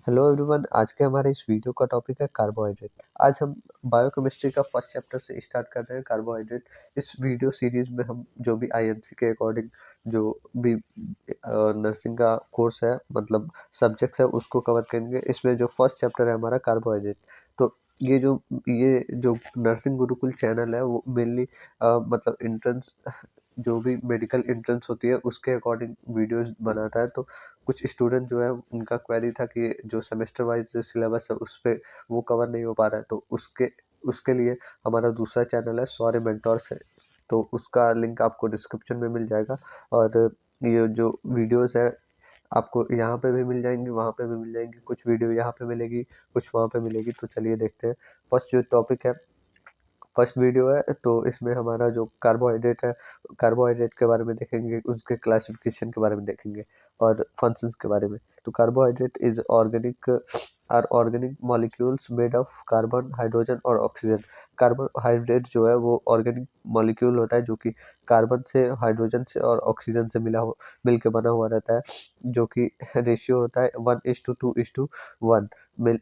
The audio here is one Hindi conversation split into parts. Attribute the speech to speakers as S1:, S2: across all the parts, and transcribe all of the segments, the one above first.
S1: हेलो एवरीवन, आज के हमारे इस वीडियो का टॉपिक है कार्बोहाइड्रेट। आज हम बायोकेमिस्ट्री का फर्स्ट चैप्टर से स्टार्ट कर रहे हैं कार्बोहाइड्रेट। इस वीडियो सीरीज में हम जो भी आईएमसी के अकॉर्डिंग जो भी नर्सिंग का कोर्स है, मतलब सब्जेक्ट्स है, उसको कवर करेंगे। इसमें जो फर्स्ट चैप्टर है हमारा कार्बोहाइड्रेट। तो ये जो नर्सिंग गुरुकुल चैनल है वो मेनली मतलब एंट्रेंस जो भी मेडिकल एंट्रेंस होती है उसके अकॉर्डिंग वीडियोस बनाता है। तो कुछ स्टूडेंट जो है उनका क्वेरी था कि जो सेमेस्टर वाइज सिलेबस है उस पे वो कवर नहीं हो पा रहा है, तो उसके उसके लिए हमारा दूसरा चैनल है सॉरी मेंटोर्स है। तो उसका लिंक आपको डिस्क्रिप्शन में मिल जाएगा। और ये जो वीडियोस है आपको यहाँ पे भी मिल जाएंगी, वहाँ पे भी मिल जाएंगी। कुछ वीडियो यहाँ पे मिलेगी, कुछ वहाँ पे मिलेगी। तो चलिए देखते हैं। फर्स्ट जो टॉपिक है, फर्स्ट वीडियो है, तो इसमें हमारा जो कार्बोहाइड्रेट है, कार्बोहाइड्रेट के बारे में देखेंगे, उसके क्लासिफिकेशन के बारे में देखेंगे और फंक्शंस के बारे में। तो carbohydrate is organic molecules made of carbon, hydrogen और ऑक्सीजन। कार्बोहाइड्रेट जो है वो ऑर्गेनिक मॉलिक्यूल होता है जो कि कार्बन से, हाइड्रोजन से और ऑक्सीजन से मिल के बना हुआ रहता है, जो कि रेशियो होता है 1:2:1।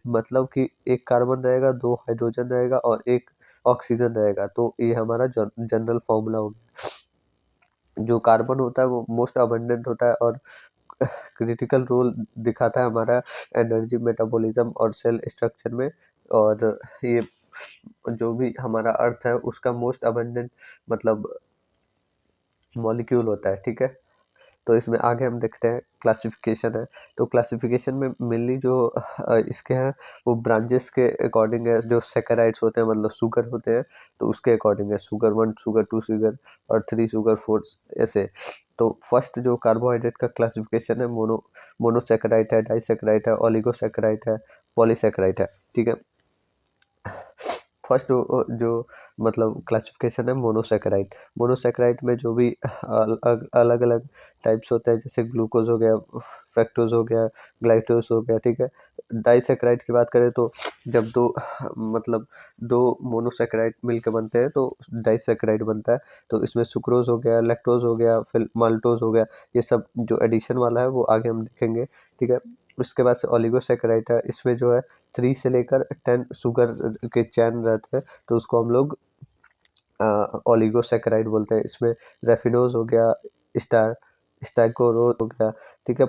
S1: मतलब कि एक कार्बन रहेगा, दो हाइड्रोजन रहेगा और एक ऑक्सीजन रहेगा। तो ये हमारा जनरल फॉर्मूला हो गया। जो कार्बन होता है वो मोस्ट अबंडेंट होता है और क्रिटिकल रोल दिखाता है हमारा एनर्जी मेटाबॉलिज्म और सेल स्ट्रक्चर में। और ये जो भी हमारा अर्थ है उसका मोस्ट अबंडेंट मतलब मॉलिक्यूल होता है, ठीक है। तो इसमें आगे हम देखते हैं क्लासिफिकेशन है। तो क्लासिफिकेशन में मेनली जो इसके हैं वो ब्रांचेस के अकॉर्डिंग है। जो सेकेराइड्स होते हैं मतलब शुगर होते हैं, तो उसके अकॉर्डिंग है शुगर 1, शुगर 2, शुगर और 3, शुगर 4, ऐसे। तो फर्स्ट जो कार्बोहाइड्रेट का क्लासिफिकेशन है, मोनोसेकेराइड है, डाइसेकेराइड है, ओलिगोसेकेराइड है, पॉलीसेकेराइड है, ठीक है। फर्स्ट जो मतलब क्लासिफिकेशन है मोनोसेकेराइड। मोनोसेकेराइड में जो भी अलग अलग टाइप्स होते हैं, जैसे ग्लूकोज हो गया, फ्रक्टोज हो गया, ग्लाइकोज हो गया, ठीक है। डाइसेकेराइड की बात करें तो जब मतलब दो मोनोसेकेराइड मिलकर बनते हैं तो डाइसेकेराइड बनता है। तो इसमें सुक्रोज हो गया, लैक्टोज हो गया, फिर माल्टोज हो गया। ये सब जो एडिशन वाला है वो आगे हम देखेंगे, ठीक है। उसके बाद से ओलिगोसेकेराइड है। इसमें जो है 3 से लेकर 10 शुगर के चैन रहते हैं, तो उसको हम लोग ओलिगोसेकेराइड बोलते हैं। इसमें रेफिनोज हो गया, स्टार स्टाइकोरोज हो गया, ठीक है।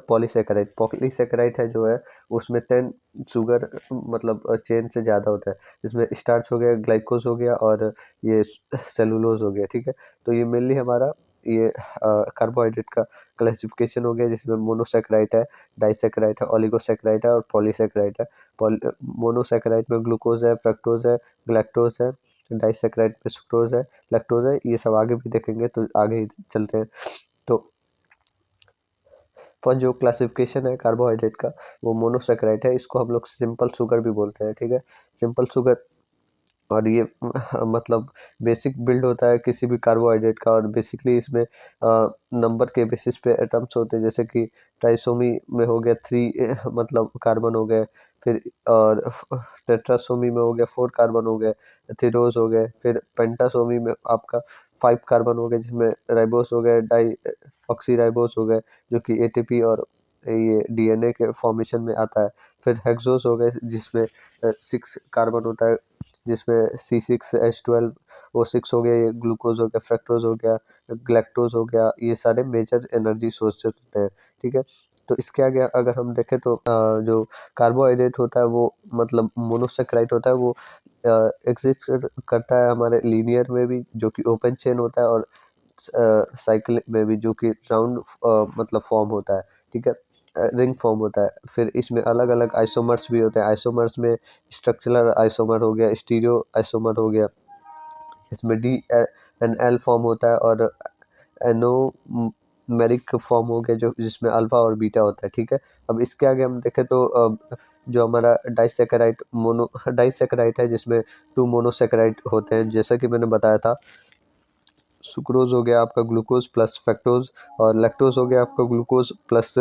S1: पॉलीसेकेराइड है जो है उसमें 10 शुगर मतलब चेन से ज़्यादा होता है। इसमें स्टार्च हो गया, ग्लाइकोज हो गया और ये सेलुलोज हो गया, ठीक है। तो ये मेनली हमारा ये कार्बोहाइड्रेट का क्लासिफिकेशन हो गया, जिसमें मोनोसेकेराइड है, डाइसेकेराइड है, ओलिगोसेकेराइड है और पॉलीसेकेराइड है। मोनोसेकेराइड में ग्लूकोज है, फ्रक्टोज है, गैलेक्टोज है, डाइसेकेराइड में सुक्रोज है, लैक्टोज है। ये सब आगे भी देखेंगे, तो आगे ही चलते हैं। तो फर्स्ट जो क्लासिफिकेशन है कार्बोहाइड्रेट का वो मोनोसेकेराइड है। इसको हम लोग सिंपल शुगर भी बोलते हैं, ठीक है, सिंपल शुगर। और ये मतलब बेसिक बिल्ड होता है किसी भी कार्बोहाइड्रेट का। और बेसिकली इसमें नंबर के बेसिस पे एटम्स होते हैं, जैसे कि ट्राइसोमी में हो गया 3 मतलब कार्बन हो गए, फिर और टेट्रासोमी में हो गया 4 कार्बन हो गए, थिरोज हो गए, फिर पेंटासोमी में आपका 5 कार्बन हो गए, जिसमें राइबोस हो गए, डाई ऑक्सी राइबोस हो गए, जो कि एटीपी और ये डीएनए के फॉर्मेशन में आता है। फिर हेक्सोस हो गए जिसमें 6 कार्बन होता है, जिसमें C6H12O6 हो गया, ये ग्लूकोज हो गया, फ्रक्टोज हो गया, ग्लैक्टोज हो गया। ये सारे मेजर एनर्जी सोर्सेज होते हैं, ठीक है। तो इसके आगे अगर हम देखें तो जो कार्बोहाइड्रेट होता है वो मतलब मोनोसेकेराइड होता है, वो एग्जिस्ट करता है हमारे लीनियर में भी, जो कि ओपन चेन होता है, और साइकिल में भी, जो कि राउंड मतलब फॉर्म होता है, ठीक है, रिंग फॉर्म होता है। फिर इसमें अलग अलग आइसोमर्स भी होते हैं। आइसोमर्स में स्ट्रक्चरल आइसोमर हो गया, स्टीरियो आइसोमर हो गया, जिसमें DNL फॉर्म होता है, और एनोमेरिक फॉर्म हो गया जो जिसमें अल्फा और बीटा होता है, ठीक है। अब इसके आगे हम देखें तो जो हमारा डाइसेकेराइड है, जिसमें 2 मोनोसेकेराइड होते हैं, जैसा कि मैंने बताया था। सुक्रोज हो गया आपका ग्लूकोज प्लस फ्रक्टोज, और लैक्टोज हो गया आपका ग्लूकोज प्लस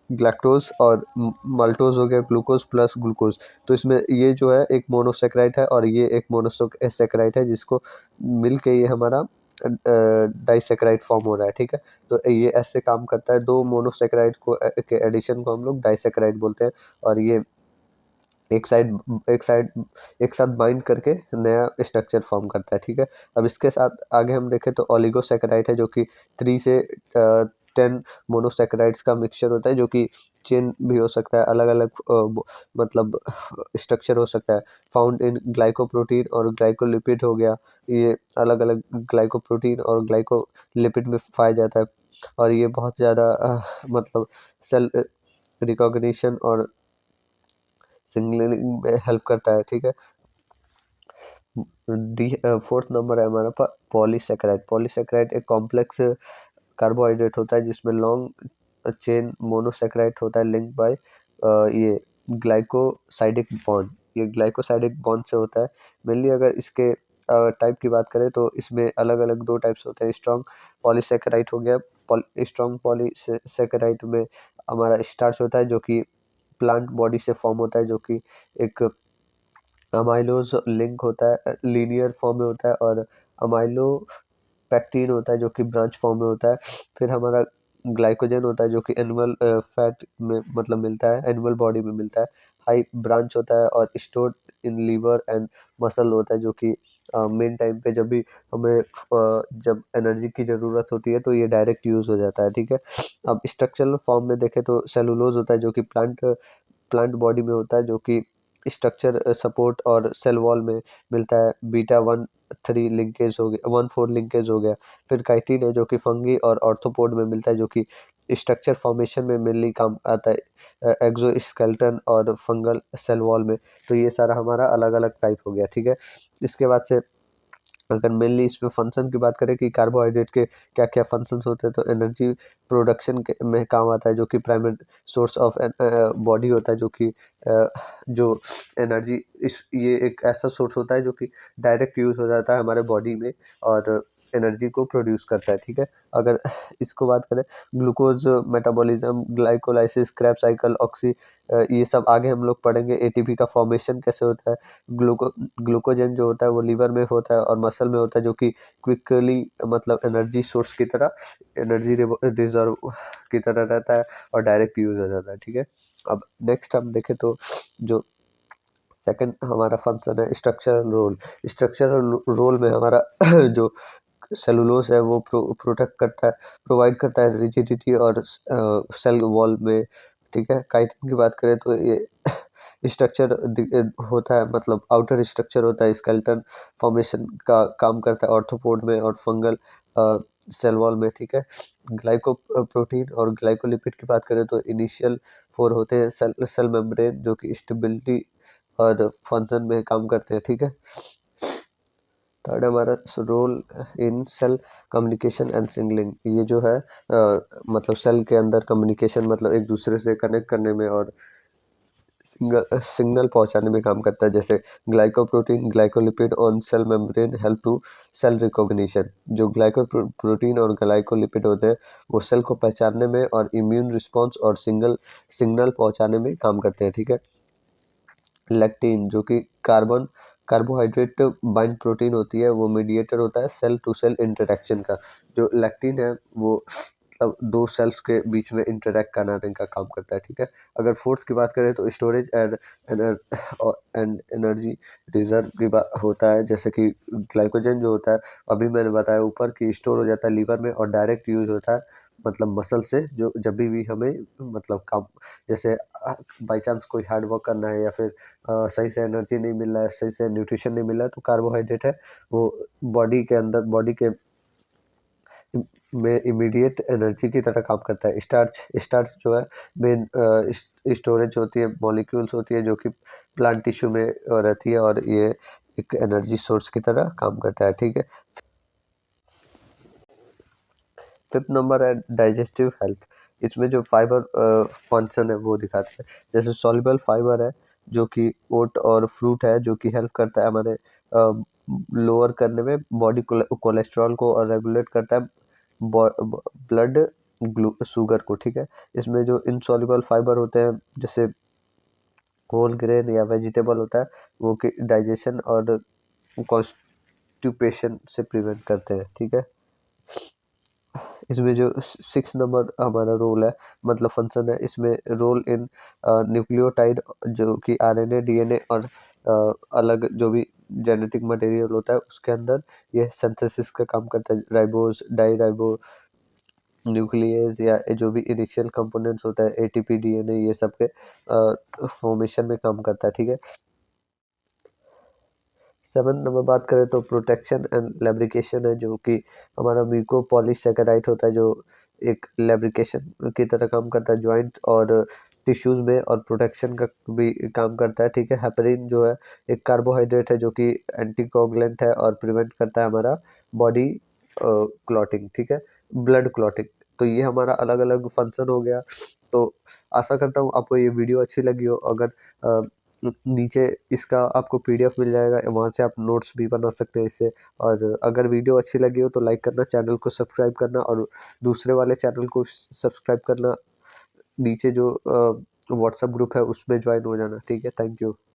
S1: ग्लैक्टोज, और माल्टोज हो गया ग्लूकोज प्लस ग्लूकोज। तो इसमें ये जो है एक मोनोसेकेराइड है और ये एक मोनोसेकेराइड है, जिसको मिल के ये हमारा डाइसेक्राइड फॉर्म हो रहा है, ठीक है। तो ये ऐसे काम करता है, दो मोनोसेक्राइड को के एडिशन को हम लोग डाइसेक्राइड बोलते हैं, और ये एक साइड एक साइड एक साथ बाइंड करके नया स्ट्रक्चर फॉर्म करता है, ठीक है। अब इसके साथ आगे हम देखें तो ओलिगोसेकेराइड है, जो कि 3 से 10 मोनोसेकेराइड्स का मिक्सचर होता है, जो कि चेन भी हो सकता है, अलग अलग मतलब स्ट्रक्चर हो सकता है। फाउंड इन ग्लाइकोप्रोटीन और ग्लाइकोलिपिड हो गया, ये अलग अलग ग्लाइकोप्रोटीन और ग्लाइकोलिपिड में पाया जाता है, और ये बहुत ज़्यादा मतलब सेल रिकॉग्निशन और सिग्नलिंग में हेल्प करता है, ठीक है। डी फोर्थ नंबर है हमारा पॉलीसेकेराइड। पॉलीसेकेराइड एक कॉम्प्लेक्स कार्बोहाइड्रेट होता है जिसमें लॉन्ग चेन मोनोसेकेराइड होता है लिंक बाय ये ग्लाइकोसाइडिक बॉन्ड। ये ग्लाइकोसाइडिक बॉन्ड से होता है मेनली। अगर इसके टाइप की बात करें तो इसमें अलग अलग दो टाइप्स होते हैं। स्ट्रॉन्ग पॉलीसेकेराइड हो गया, स्ट्रॉन्ग पॉलीसेकेराइड में हमारा स्टार्च होता है जो कि प्लांट बॉडी से फॉर्म होता है, जो कि एक अमाइलोज लिंक होता है, लीनियर फॉर्म में होता है, और अमाइलो पैक्टिन होता है जो कि ब्रांच फॉर्म में होता है। फिर हमारा ग्लाइकोजन होता है जो कि एनिमल फैट में मतलब मिलता है, एनिमल बॉडी में मिलता है, हाई ब्रांच होता है, और stored in liver and muscle होता है, जो कि मेन टाइम पे जब भी हमें जब एनर्जी की ज़रूरत होती है तो ये डायरेक्ट यूज़ हो जाता है, ठीक है। अब स्ट्रक्चरल फॉर्म में देखें तो सेलुलोज होता है जो कि प्लांट बॉडी में होता है, जो कि स्ट्रक्चर सपोर्ट और सेल वॉल में मिलता है। बीटा 1,3 लिंकेज हो गया, 1,4 लिंकेज हो गया। फिर काइटिन है जो कि फंगी और ऑर्थोपोड में मिलता है, जो कि स्ट्रक्चर फॉर्मेशन में मेनली काम आता है, एक्सोस्केलेटन और फंगल सेल वॉल में। तो ये सारा हमारा अलग अलग टाइप हो गया, ठीक है। इसके बाद से अगर मेनली इसमें फंक्शन की बात करें कि कार्बोहाइड्रेट के क्या क्या फंक्शंस होते हैं, तो एनर्जी प्रोडक्शन के में काम आता है, जो कि प्राइमरी सोर्स ऑफ बॉडी होता है, जो कि जो एनर्जी इस ये एक ऐसा सोर्स होता है जो कि डायरेक्ट यूज़ हो जाता है हमारे बॉडी में और एनर्जी को प्रोड्यूस करता है, ठीक है। अगर इसको बात करें glucose metabolism, glycolysis, Krebs cycle, ये सब आगे हम लोग पढ़ेंगे। एटीपी का फॉर्मेशन कैसे होता है, ग्लूकोजन जो होता है वो लीवर में होता है और मसल में होता है, जो कि क्विकली मतलब एनर्जी सोर्स की तरह एनर्जी रिजर्व की तरह रहता है और डायरेक्ट यूज हो जाता है, ठीक है। अब नेक्स्ट हम देखें तो जो सेकंड हमारा फंक्शन है स्ट्रक्चरल रोल। स्ट्रक्चरल रोल में हमारा जो सेलुलोज है वो प्रोटेक्ट करता है, प्रोवाइड करता है रिजिडिटी और सेल वॉल में, ठीक है। काइटिन की बात करें तो ये स्ट्रक्चर होता है, मतलब आउटर स्ट्रक्चर होता है, स्केलेटन फॉर्मेशन का काम करता है ऑर्थोपोड में और फंगल सेल वॉल में, ठीक है। ग्लाइको प्रोटीन और ग्लाइकोलिपिड की बात करें तो इनिशियल 4 होते हैं, सेल मेम्ब्रेन जो कि स्टेबिलिटी और फंक्शन में काम करते हैं, ठीक है। थर्ड हमारा role in cell communication and signalling. ये जो है मतलब सेल के अंदर कम्युनिकेशन मतलब एक दूसरे से कनेक्ट करने में और सिग्नल पहुंचाने में काम करता है। जैसे glycoprotein glycolipid on cell membrane help to cell recognition. जो ग्लाइकोप्रोटीन और ग्लाइकोलिपिड होते हैं वो सेल को पहचानने में और इम्यून रिस्पॉन्स और सिग्नल पहुंचाने में काम करते हैं, ठीक है। लेक्टिन जो कि कार्बोहाइड्रेट बाइंड प्रोटीन होती है, वो मीडिएटर होता है सेल टू सेल इंटरेक्शन का। जो लेक्टिन है वो मतलब दो सेल्स के बीच में इंटरेक्ट कराने का काम करता है, ठीक है। अगर फोर्थ की बात करें तो स्टोरेज एंड एनर्जी रिजर्व की बात होता है। जैसे कि ग्लाइकोजन जो होता है अभी मैंने बताया ऊपर की स्टोर हो जाता है लीवर में और डायरेक्ट यूज होता है मतलब मसल से, जो जब भी हमें मतलब काम जैसे बाई चांस कोई हार्ड वर्क करना है या फिर सही से एनर्जी नहीं मिल रहा है, सही से न्यूट्रिशन नहीं मिल रहा है, तो कार्बोहाइड्रेट है वो बॉडी के अंदर बॉडी के में इमीडिएट एनर्जी की तरह काम करता है। स्टार्च जो है मेन स्टोरेज होती है, मॉलिक्यूल्स होती है जो कि प्लांट टिश्यू में रहती है और ये एक एनर्जी सोर्स की तरह काम करता है, ठीक है। फिफ्थ नंबर है डाइजेस्टिव हेल्थ। इसमें जो फाइबर फंक्शन है वो दिखाते हैं। जैसे सॉल्युबल फाइबर है जो कि ओट और फ्रूट है, जो कि हेल्प करता है हमारे लोअर करने में बॉडी कोलेस्ट्रॉल को और रेगुलेट करता है ब्लड शुगर को, ठीक है। इसमें जो इनसॉल्युबल फाइबर होते हैं जैसे होल ग्रेन या वेजिटेबल होता है वो कि डाइजेशन और कॉन्स्टिपेशन से प्रिवेंट करते हैं, ठीक है। इसमें जो 6 नंबर हमारा रोल है, मतलब फंक्शन है, इसमें रोल इन न्यूक्लियोटाइड जो कि आरएनए, डीएनए और अलग जो भी जेनेटिक मटेरियल होता है उसके अंदर ये सिंथेसिस का काम करता है। राइबोस, डाई न्यूक्लियस या जो भी इनिशियल कंपोनेंट्स होता है, एटीपी, डीएनए, ये सब के फॉर्मेशन में काम करता है, ठीक है। 7 नंबर बात करें तो प्रोटेक्शन एंड लैब्रिकेशन है, जो कि हमारा म्यूकोपॉलीसैकेराइड होता है, जो एक लैब्रिकेशन की तरह काम करता है जॉइंट और टिश्यूज में, और प्रोटेक्शन का भी काम करता है, ठीक है। हेपरिन जो है एक कार्बोहाइड्रेट है जो कि एंटीकोगुलेंट है और प्रिवेंट करता है हमारा बॉडी क्लॉटिंग, ठीक है, ब्लड क्लॉटिंग। तो ये हमारा अलग अलग फंक्शन हो गया। तो आशा करता हूँ आपको ये वीडियो अच्छी लगी हो। अगर नीचे इसका आपको पीडीएफ मिल जाएगा, वहाँ से आप नोट्स भी बना सकते हैं इससे। और अगर वीडियो अच्छी लगी हो तो लाइक करना, चैनल को सब्सक्राइब करना और दूसरे वाले चैनल को सब्सक्राइब करना। नीचे जो व्हाट्सएप ग्रुप है उसमें ज्वाइन हो जाना, ठीक है। Thank you.